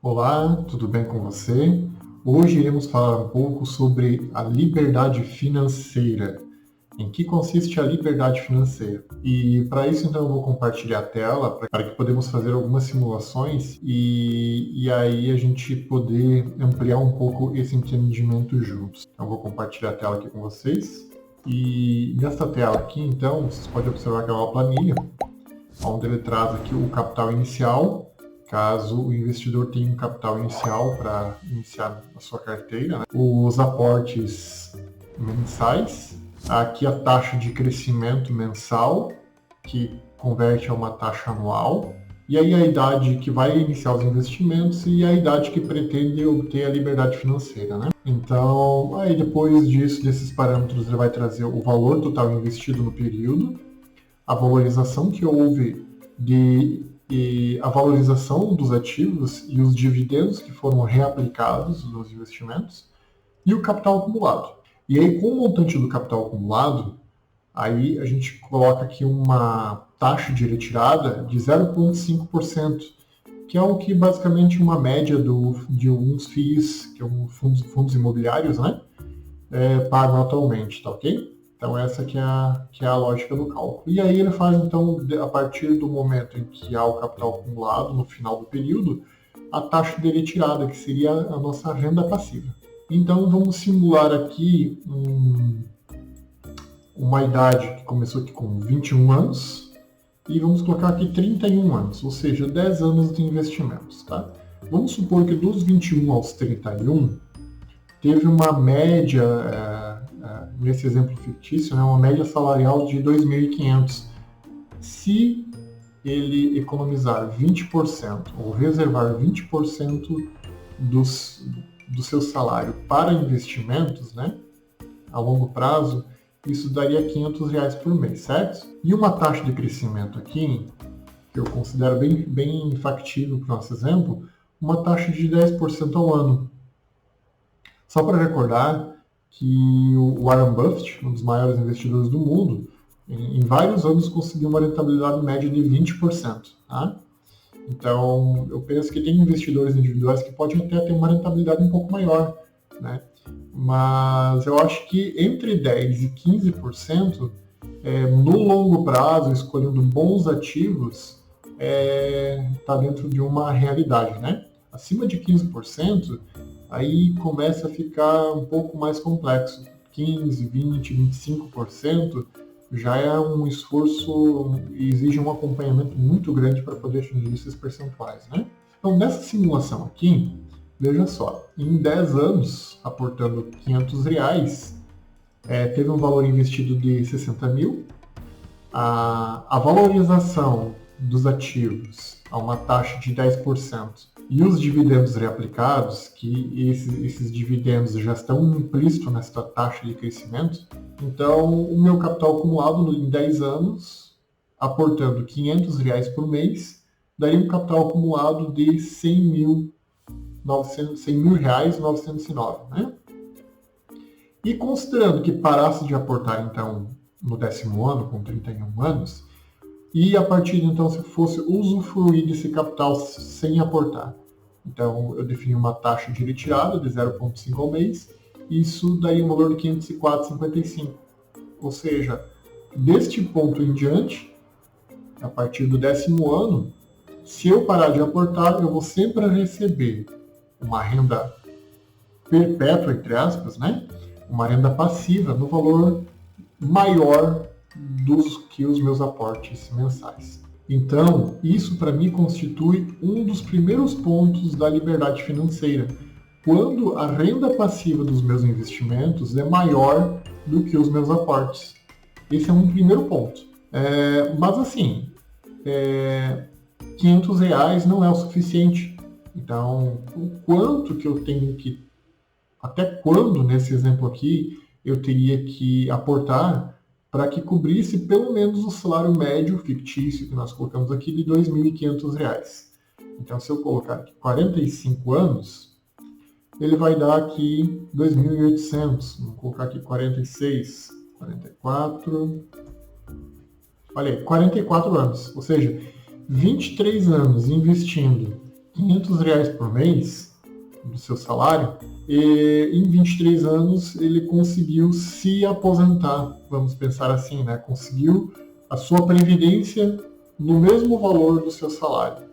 Olá, tudo bem com você? Hoje iremos falar um pouco sobre a liberdade financeira. Em que consiste a liberdade financeira? E para isso, então, eu vou compartilhar a tela para que podemos fazer algumas simulações e aí a gente poder ampliar um pouco esse entendimento juntos. Então, eu vou compartilhar a tela aqui com vocês. E nessa tela aqui, então, vocês podem observar que é uma planilha, onde ele traz aqui o capital inicial, caso o investidor tenha um capital inicial para iniciar a sua carteira, né? Os aportes mensais, aqui a taxa de crescimento mensal, que converte a uma taxa anual, e aí a idade que vai iniciar os investimentos e a idade que pretende obter a liberdade financeira, né? Então, aí depois disso, desses parâmetros, ele vai trazer o valor total investido no período, a valorização que houve e a valorização dos ativos e os dividendos que foram reaplicados nos investimentos e o capital acumulado. E aí, com o montante do capital acumulado, aí a gente coloca aqui uma taxa de retirada de 0,5%, que é o que basicamente uma média de alguns FIIs, que são fundos imobiliários, né, pagam atualmente, tá ok? Então essa que é a lógica do cálculo. E aí ele faz, então, a partir do momento em que há o capital acumulado, no final do período, a taxa de retirada, que seria a nossa renda passiva. Então vamos simular aqui uma idade que começou aqui com 21 anos e vamos colocar aqui 31 anos, ou seja, 10 anos de investimentos. Tá? Vamos supor que dos 21 aos 31 teve uma média, nesse exemplo fictício, né, uma média salarial de 2.500. Se ele economizar 20% ou reservar 20% do seu salário para investimentos, né, a longo prazo, isso daria R$500 por mês, certo? E uma taxa de crescimento aqui, que eu considero bem factível para o nosso exemplo, uma taxa de 10% ao ano. Só para recordar que o Warren Buffett, um dos maiores investidores do mundo, em vários anos conseguiu uma rentabilidade média de 20%. Tá? Então, eu penso que tem investidores individuais que podem até ter uma rentabilidade um pouco maior, né? Mas eu acho que entre 10% e 15%, no longo prazo, escolhendo bons ativos, está dentro de uma realidade, né? Acima de 15%, aí começa a ficar um pouco mais complexo. 15, 20, 25% já é um esforço e exige um acompanhamento muito grande para poder atingir esses percentuais, né? Então, nessa simulação aqui, veja só, em 10 anos, aportando R$500, teve um valor investido de 60 mil, a valorização dos ativos a uma taxa de 10%, e os dividendos reaplicados, que esses dividendos já estão implícitos nessa taxa de crescimento, então o meu capital acumulado em 10 anos, aportando R$500 por mês, daria um capital acumulado de R$100.909, né? E considerando que parasse de aportar, então, no 10º ano, com 31 anos, e a partir de então, se fosse usufruir desse capital sem aportar. Então, eu defini uma taxa de retirada de 0,5 ao mês, e isso daria um valor de R$504,55. Ou seja, deste ponto em diante, a partir do 10º ano, se eu parar de aportar, eu vou sempre receber uma renda perpétua, entre aspas, né? Uma renda passiva no valor maior dos que os meus aportes mensais. Então, isso para mim constitui um dos primeiros pontos da liberdade financeira, quando a renda passiva dos meus investimentos é maior do que os meus aportes. Esse é um primeiro ponto. Mas assim, R$500 não é o suficiente. Então, o quanto que eu tenho que, até quando, nesse exemplo aqui, eu teria que aportar para que cobrisse pelo menos o salário médio fictício que nós colocamos aqui de R$2.500. Então, se eu colocar aqui 45 anos, ele vai dar aqui 2.800. Vamos colocar aqui 46, 44. Olha aí, 44 anos. Ou seja, 23 anos investindo R$ 500 por mês do seu salário, e em 23 anos ele conseguiu se aposentar, vamos pensar assim, né? Conseguiu a sua previdência no mesmo valor do seu salário.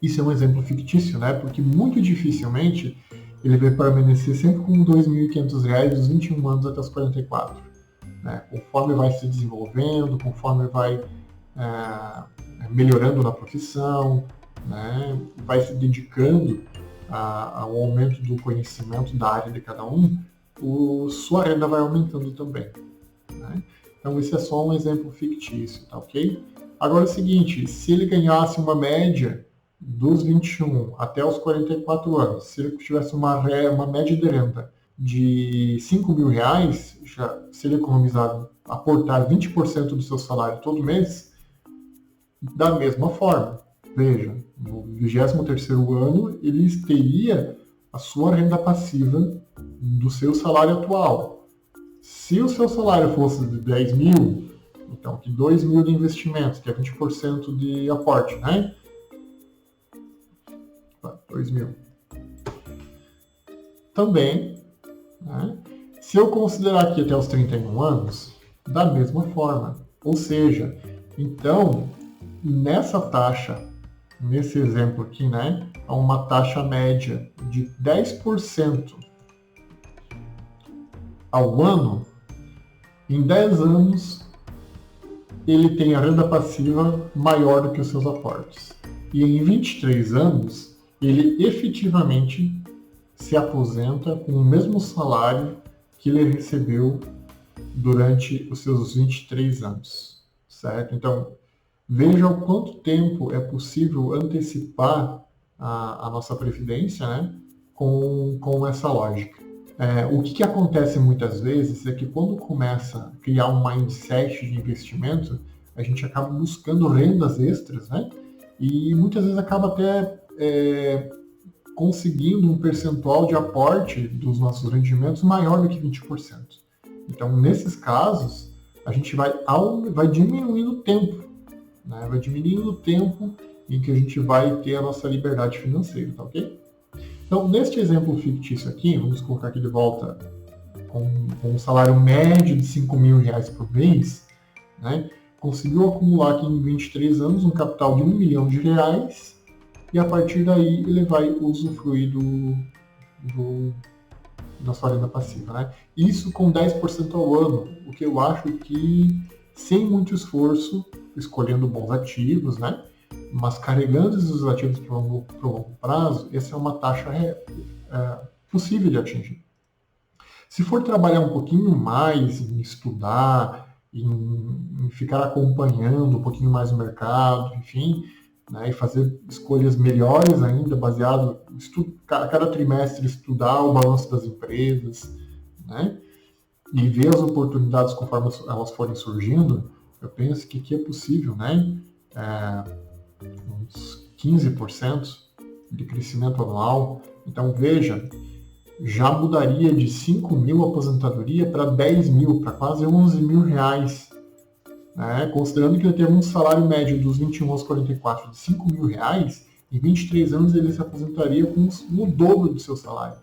Isso é um exemplo fictício, né? Porque muito dificilmente ele vai permanecer sempre com R$ 2.500 dos 21 anos até os 44. Né? Conforme vai se desenvolvendo, conforme vai melhorando na profissão, né? Vai se dedicando ao aumento do conhecimento da área de cada um, sua renda vai aumentando também. Né? Então, esse é só um exemplo fictício, tá ok? Agora é o seguinte, se ele ganhasse uma média dos 21 até os 44 anos, se ele tivesse uma média de renda de R$ 5.000, se ele economizar, aportar 20% do seu salário todo mês, da mesma forma, veja, no 23º ano, ele teria a sua renda passiva do seu salário atual. Se o seu salário fosse de 10 mil, então que 2 mil de investimento, que é 20% de aporte, né? 2 mil. Também, né? Se eu considerar aqui até os 31 anos, da mesma forma. Ou seja, então, nessa taxa, nesse exemplo aqui, né, há uma taxa média de 10% ao ano. Em 10 anos, ele tem a renda passiva maior do que os seus aportes. E em 23 anos, ele efetivamente se aposenta com o mesmo salário que ele recebeu durante os seus 23 anos, certo? Então, veja o quanto tempo é possível antecipar a nossa previdência, né, com essa lógica. O que acontece muitas vezes é que quando começa a criar um mindset de investimento, a gente acaba buscando rendas extras, né? E muitas vezes acaba até conseguindo um percentual de aporte dos nossos rendimentos maior do que 20%. Então, nesses casos, a gente vai diminuindo o tempo, né? Vai diminuindo o tempo em que a gente vai ter a nossa liberdade financeira, tá ok? Então, neste exemplo fictício aqui, vamos colocar aqui de volta com um salário médio de R$ 5.000 por mês, né? Conseguiu acumular aqui em 23 anos um capital de R$ 1 milhão, e a partir daí ele vai usufruir da sua renda passiva, né? Isso com 10% ao ano, o que eu acho que, sem muito esforço, escolhendo bons ativos, né? Mas carregando esses ativos para o longo prazo, essa é uma taxa possível de atingir. Se for trabalhar um pouquinho mais em estudar, em ficar acompanhando um pouquinho mais o mercado, enfim, né, e fazer escolhas melhores ainda, baseado cada trimestre estudar o balanço das empresas, né, e ver as oportunidades conforme elas forem surgindo, eu penso que aqui é possível, né, uns 15% de crescimento anual. Então veja, já mudaria de 5 mil aposentadoria para 10 mil, para quase 11 mil reais. Né? Considerando que ele teve um salário médio dos 21 aos 44 de 5 mil reais, em 23 anos ele se aposentaria com o dobro do seu salário.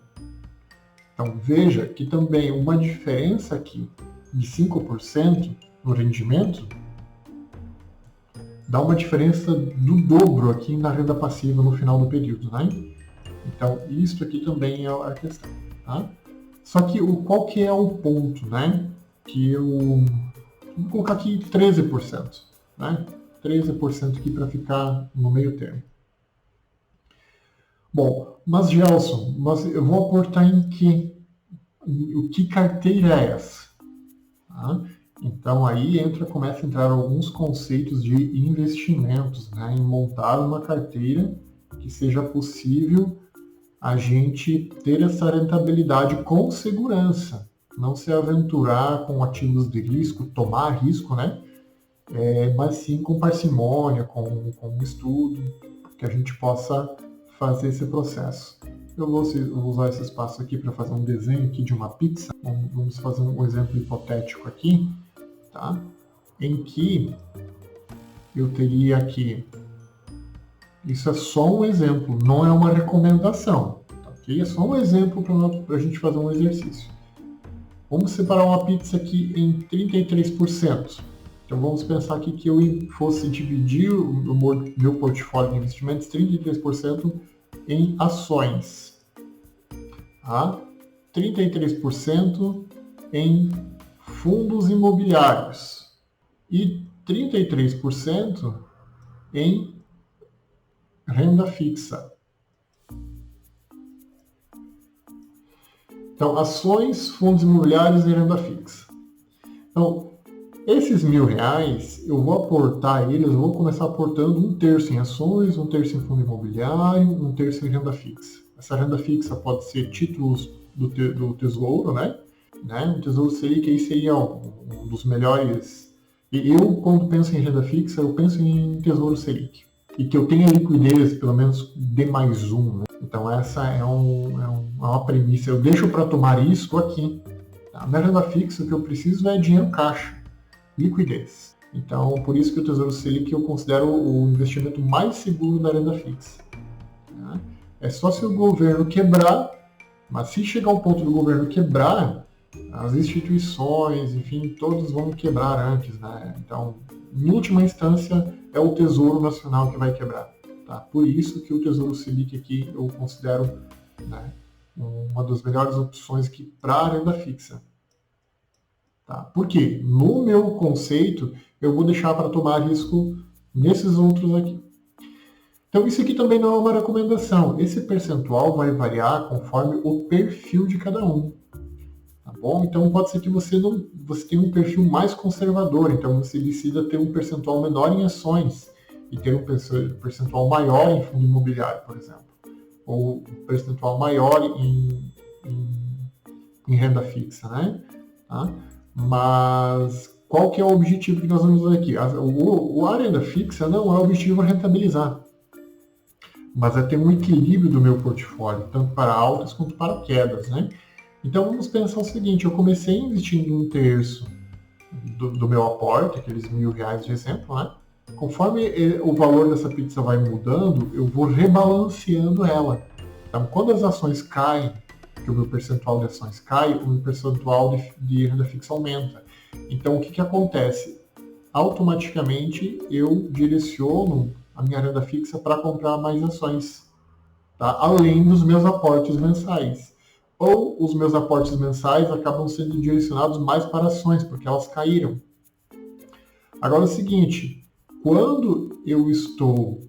Então veja que também uma diferença aqui de 5% no rendimento dá uma diferença do dobro aqui na renda passiva no final do período, né? Então, isso aqui também é a questão, tá? Só que qual que é o ponto, né? Que vou colocar aqui 13%, né? 13% aqui para ficar no meio termo. Bom, mas Gelson, eu vou aportar em que? O que carteira é essa? Tá? Então aí começa a entrar alguns conceitos de investimentos, né? Em montar uma carteira que seja possível a gente ter essa rentabilidade com segurança, não se aventurar com ativos de risco, tomar risco, né? Mas sim com parcimônia, com estudo, que a gente possa fazer esse processo. Eu vou usar esse espaço aqui para fazer um desenho aqui de uma pizza. Vamos fazer um exemplo hipotético aqui, tá? Em que eu teria aqui Isso é só um exemplo, não é uma recomendação. Tá, ok? É só um exemplo para a gente fazer um exercício. Vamos separar uma pizza aqui em 33%. Então vamos pensar aqui que eu fosse dividir o meu portfólio de investimentos 33% em ações. Tá? 33% em fundos imobiliários e 33% em renda fixa. Então, ações, fundos imobiliários e renda fixa. Então, esses R$1.000, eu vou aportar eles, eu vou começar aportando 1/3 em ações, 1/3 em fundo imobiliário, 1/3 em renda fixa. Essa renda fixa pode ser títulos do Tesouro, né? O Tesouro Selic aí seria um dos melhores. E eu, quando penso em renda fixa, eu penso em Tesouro Selic. E que eu tenha liquidez, pelo menos D+1, né? Então essa é uma premissa. Eu deixo para tomar risco aqui. Tá? Na renda fixa, o que eu preciso é dinheiro caixa, liquidez. Então, por isso que o Tesouro Selic eu considero o investimento mais seguro da renda fixa. Tá? É só se o governo quebrar, mas se chegar ao ponto do governo quebrar, as instituições, enfim, todos vão quebrar antes, né? Então, em última instância, é o Tesouro Nacional que vai quebrar. Tá? Por isso que o Tesouro Selic aqui eu considero, né, uma das melhores opções para a renda fixa. Tá? Por quê? No meu conceito, eu vou deixar para tomar risco nesses outros aqui. Então, isso aqui também não é uma recomendação. Esse percentual vai variar conforme o perfil de cada um. Tá bom? Então, pode ser que você tenha um perfil mais conservador. Então, você decida ter um percentual menor em ações e ter um percentual maior em fundo imobiliário, por exemplo. Ou um percentual maior em renda fixa, né? Tá? Mas qual que é o objetivo que nós vamos ver aqui? A renda fixa não é o objetivo rentabilizar, mas é ter um equilíbrio do meu portfólio, tanto para altas quanto para quedas, né? Então vamos pensar o seguinte, eu comecei investindo 1/3 do meu aporte, aqueles R$1.000 de exemplo, né? Conforme o valor dessa pizza vai mudando, eu vou rebalanceando ela. Então quando as ações caem, que o meu percentual de ações cai, o meu percentual de renda fixa aumenta. Então, o que acontece? Automaticamente, eu direciono a minha renda fixa para comprar mais ações, tá? Além dos meus aportes mensais. Ou os meus aportes mensais acabam sendo direcionados mais para ações, porque elas caíram. Agora é o seguinte, quando eu estou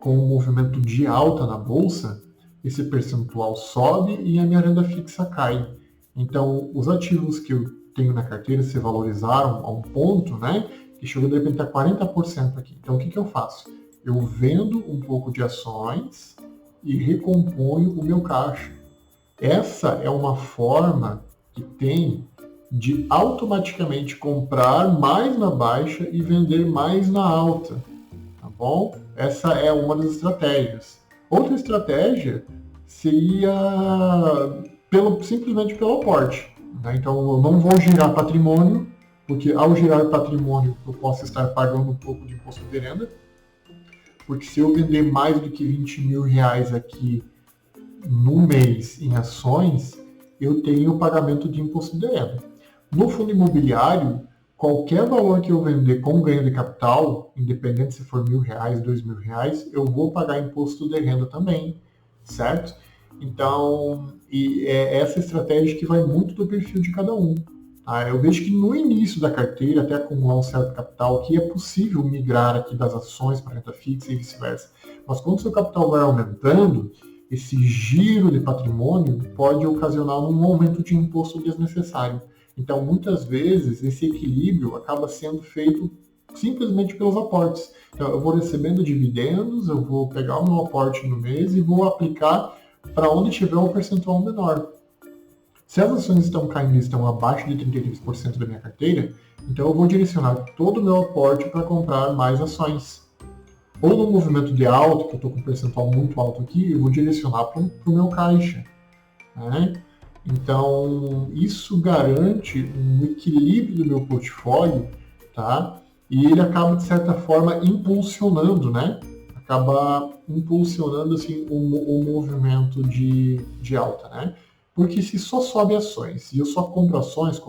com um movimento de alta na bolsa, esse percentual sobe e a minha renda fixa cai. Então, os ativos que eu tenho na carteira se valorizaram a um ponto, né, que chegou de repente a 40% aqui. Então, o que eu faço? Eu vendo um pouco de ações e recomponho o meu caixa. Essa é uma forma que tem de automaticamente comprar mais na baixa e vender mais na alta. Tá bom? Essa é uma das estratégias. Outra estratégia seria simplesmente pelo aporte. Né? Então, eu não vou girar patrimônio, porque ao girar patrimônio eu posso estar pagando um pouco de imposto de renda, porque se eu vender mais do que R$20.000 aqui no mês em ações, eu tenho o pagamento de imposto de renda. No fundo imobiliário, qualquer valor que eu vender com ganho de capital, independente se for R$1.000, R$2.000, eu vou pagar imposto de renda também, certo? Então, é essa estratégia que vai muito do perfil de cada um. Tá? Eu vejo que no início da carteira, até acumular um certo capital, que é possível migrar aqui das ações para renda fixa e vice-versa. Mas quando o seu capital vai aumentando, esse giro de patrimônio pode ocasionar um aumento de imposto desnecessário. Então, muitas vezes, esse equilíbrio acaba sendo feito simplesmente pelos aportes. Então, eu vou recebendo dividendos, eu vou pegar o meu aporte no mês e vou aplicar para onde tiver um percentual menor. Se as ações estão caindo e estão abaixo de 33% da minha carteira, então eu vou direcionar todo o meu aporte para comprar mais ações. Ou no movimento de alta, que eu estou com um percentual muito alto aqui, eu vou direcionar para o meu caixa. Né? Então, isso garante um equilíbrio do meu portfólio, tá? E ele acaba, de certa forma, impulsionando, né? acaba impulsionando assim, o movimento de alta, né? Porque se só sobe ações e eu só compro ações,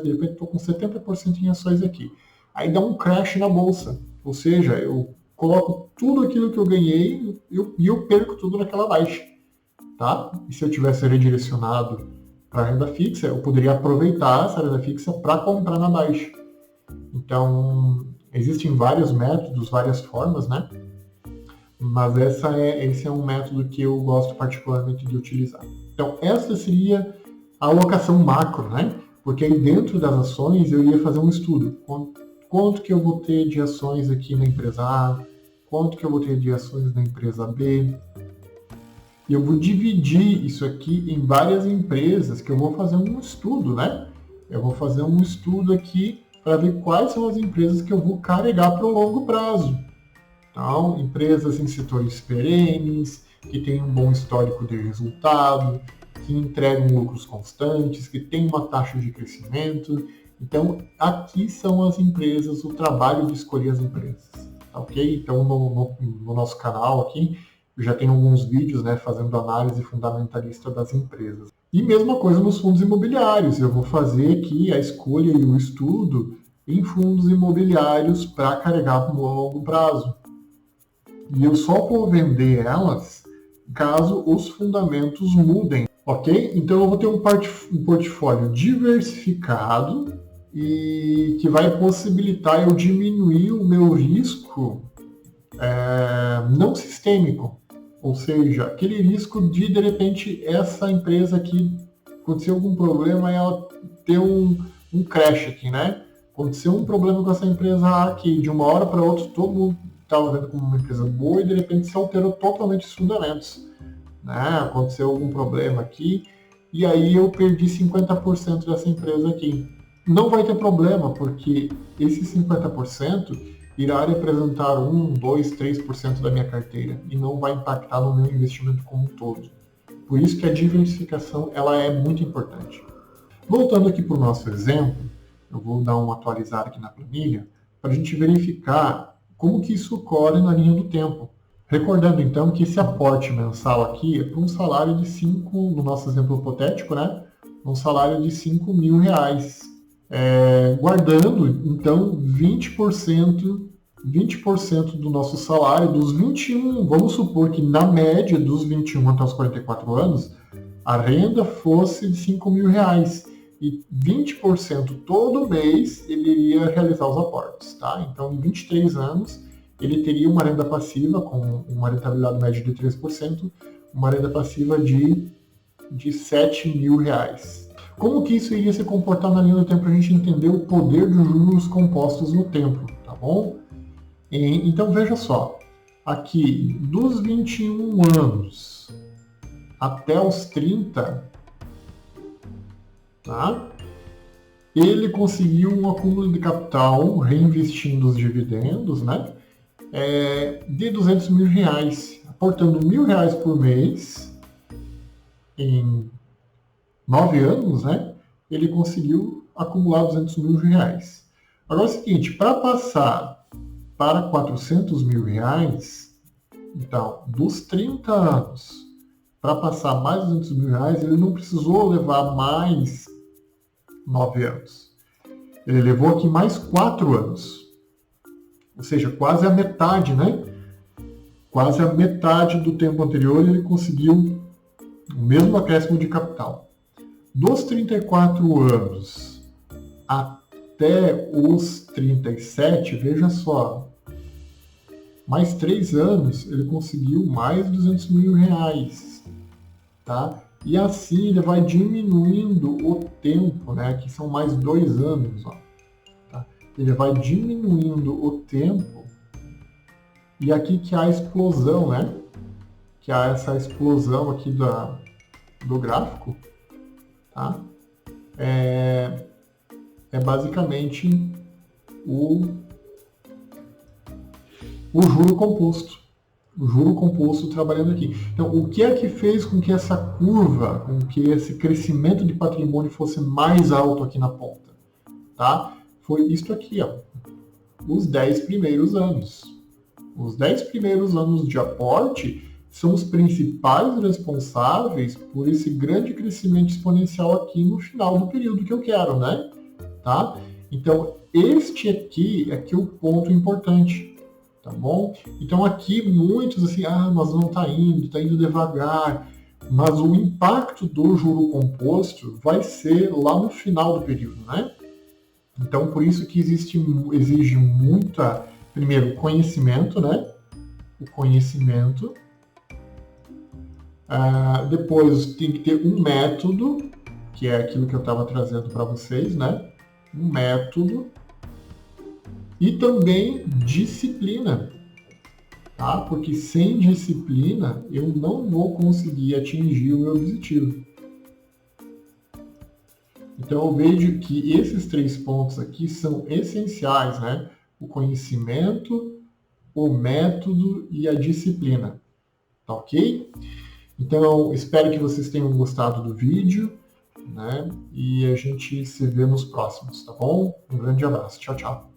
de repente estou com 70% em ações aqui. Aí dá um crash na bolsa. Ou seja, eu coloco tudo aquilo que eu ganhei e eu perco tudo naquela baixa. Tá? E se eu tivesse redirecionado para a renda fixa, eu poderia aproveitar essa renda fixa para comprar na baixa. Então, existem vários métodos, várias formas, né? Mas esse é um método que eu gosto particularmente de utilizar. Então, essa seria a alocação macro, né? Porque aí dentro das ações eu iria fazer um estudo. Quanto que eu vou ter de ações aqui na empresa A, quanto que eu vou ter de ações na empresa B. E eu vou dividir isso aqui em várias empresas que eu vou fazer um estudo, né? Eu vou fazer um estudo aqui para ver quais são as empresas que eu vou carregar para o longo prazo. Então, empresas em setores perenes, que têm um bom histórico de resultado, que entregam lucros constantes, que têm uma taxa de crescimento. Então, aqui são as empresas, o trabalho de escolher as empresas. Ok? Então, no nosso canal aqui, eu já tenho alguns vídeos, né, fazendo análise fundamentalista das empresas. E mesma coisa nos fundos imobiliários. Eu vou fazer aqui a escolha e o estudo em fundos imobiliários para carregar no longo prazo. E eu só vou vender elas caso os fundamentos mudem, ok? Então eu vou ter um portfólio diversificado e que vai possibilitar eu diminuir o meu risco não sistêmico, ou seja, aquele risco de repente essa empresa aqui acontecer algum problema e ela ter um crash aqui, né? Aconteceu um problema com essa empresa aqui, de uma hora para outra todo mundo estava vendo como uma empresa boa e de repente se alterou totalmente os fundamentos. Né? Aconteceu algum problema aqui e aí eu perdi 50% dessa empresa aqui. Não vai ter problema, porque esse 50% irá representar 1, 2, 3% da minha carteira e não vai impactar no meu investimento como um todo. Por isso que a diversificação ela é muito importante. Voltando aqui para o nosso exemplo, eu vou dar uma atualizada aqui na planilha para a gente verificar como que isso ocorre na linha do tempo. Recordando então que esse aporte mensal aqui é para um salário de 5, no nosso exemplo hipotético, né? Um salário de 5 mil reais. Guardando então 20% do nosso salário, dos 21, vamos supor que na média dos 21 até os 44 anos, a renda fosse de 5 mil reais. E 20% todo mês ele iria realizar os aportes, tá? Então, em 23 anos, ele teria uma renda passiva com uma rentabilidade média de 3%, uma renda passiva de 7 mil reais. Como que isso iria se comportar na linha do tempo para a gente entender o poder dos juros compostos no tempo, tá bom? Então, veja só, aqui, dos 21 anos até os 30, tá? Ele conseguiu um acúmulo de capital reinvestindo os dividendos, né? De 200 mil reais, aportando 1.000 reais por mês em 9 anos, né? Ele conseguiu acumular 200 mil reais. Agora é o seguinte, para passar para 400 mil reais, então, dos 30 anos, para passar mais 200 mil reais, ele não precisou levar mais 9 anos. Ele levou aqui mais 4 anos. Ou seja, quase a metade, né? Quase a metade do tempo anterior ele conseguiu o mesmo acréscimo de capital. Dos 34 anos até os 37, veja só, mais 3 anos ele conseguiu mais 200 mil reais. Tá? E assim ele vai diminuindo o tempo, né? Que são mais 2 anos. Ó, tá? Ele vai diminuindo o tempo. E aqui que há a explosão, né? Que há essa explosão aqui do gráfico. Tá? É basicamente o juro composto. O juro composto trabalhando aqui. Então, o que é que fez com que essa curva, com que esse crescimento de patrimônio fosse mais alto aqui na ponta? Tá? Foi isto aqui, ó, os 10 primeiros anos. Os 10 primeiros anos de aporte são os principais responsáveis por esse grande crescimento exponencial aqui no final do período que eu quero, né? Tá? Então, este aqui é o ponto importante, tá bom? Então, aqui muitos assim, mas não está indo devagar. Mas o impacto do juro composto vai ser lá no final do período, né? Então, por isso que exige muita, primeiro, conhecimento, né? O conhecimento. Depois tem que ter um método, que é aquilo que eu estava trazendo para vocês, né? Um método. E também disciplina, tá? Porque sem disciplina eu não vou conseguir atingir o meu objetivo. Então eu vejo que esses 3 pontos aqui são essenciais, né? O conhecimento, o método e a disciplina, tá ok? Então espero que vocês tenham gostado do vídeo, né? E a gente se vê nos próximos, tá bom? Um grande abraço, tchau, tchau.